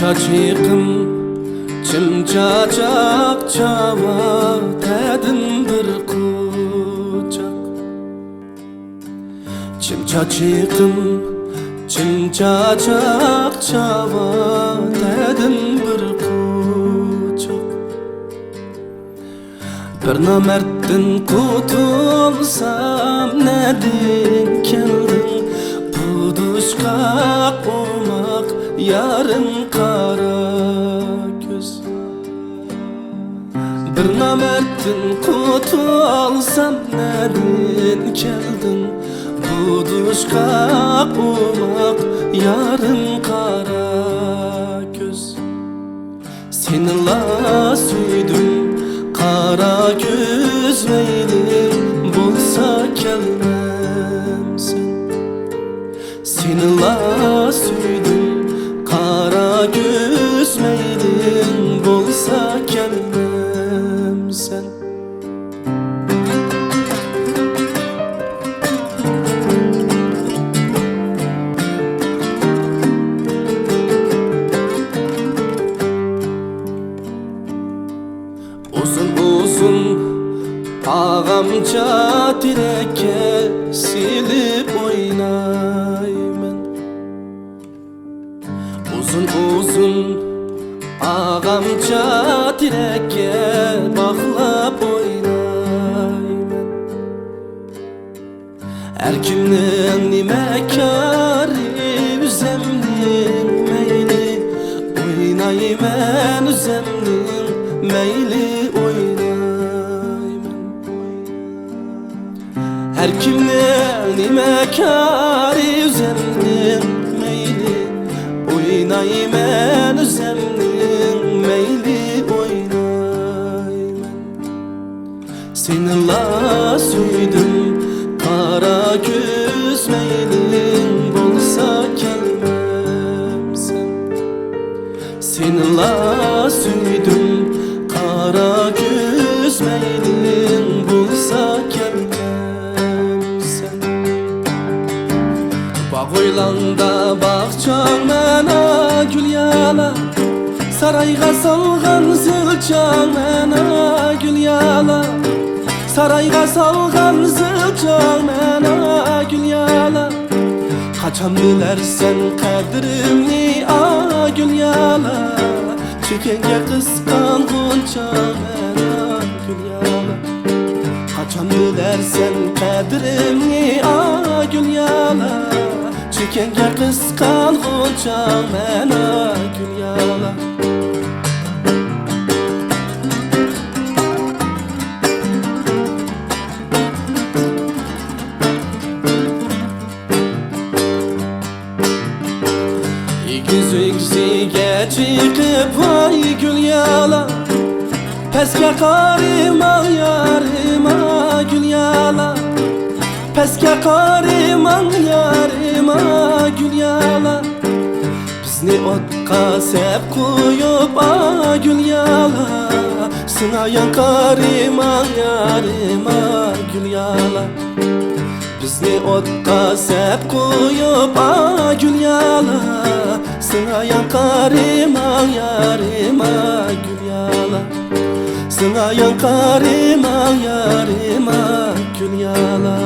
çaçıqım çimçacak çava tədindir kucak. Çimçaçıqım çimçacak çava tədindir kucak. Bir namerttin kutulsam nedin keldin buduşka olmak yarın kara göz. Bir namerttin kutulsam nedin keldin buduşka olmak yarın kara göz. Seninla süydüm kara göz meylim bulsa gelmemsin. Seninla süydüm kara göz meylim bulsa gelmemsin. Uzun uzun ağamca direke silip oynayman. Uzun uzun ağamca direke bağlap oynayman. Erkimnin nime kâri üzemnin meyli oynayman, üzemnin meyli oynayman. Her kimden nime kâri üzemnin meyli oynayman, üzemnin meyli oynayman. Seninla süydüm kara göz meylim bulsa gelmemsin. Seninla süydüm kara göz meylim bulsa gelmemsin. Bağ oylanda bağçan mena gül yala, sarayga salgan zilçan mena gül yala, sarayga salgan zilçan mena gül yala. Kaçan bilersen kadrimni a gül yala, çekenge kıskangunca mena gül yala. Kaçan bilersen kadrimni a gül yala, çekenge kıskangunca mena gül yala. Yüzüge çıkıp vay gül yala, peske karıma yarıma gül yala, peske karıma yarıma gül yala. Bizni otka sep koyup a gül yala, sınayan karıma yarıma gül yala. Bizni otka sep koyup a gül yala, sınayan karıma yarıma gül yala. Sınayan karıma yarıma gül yala.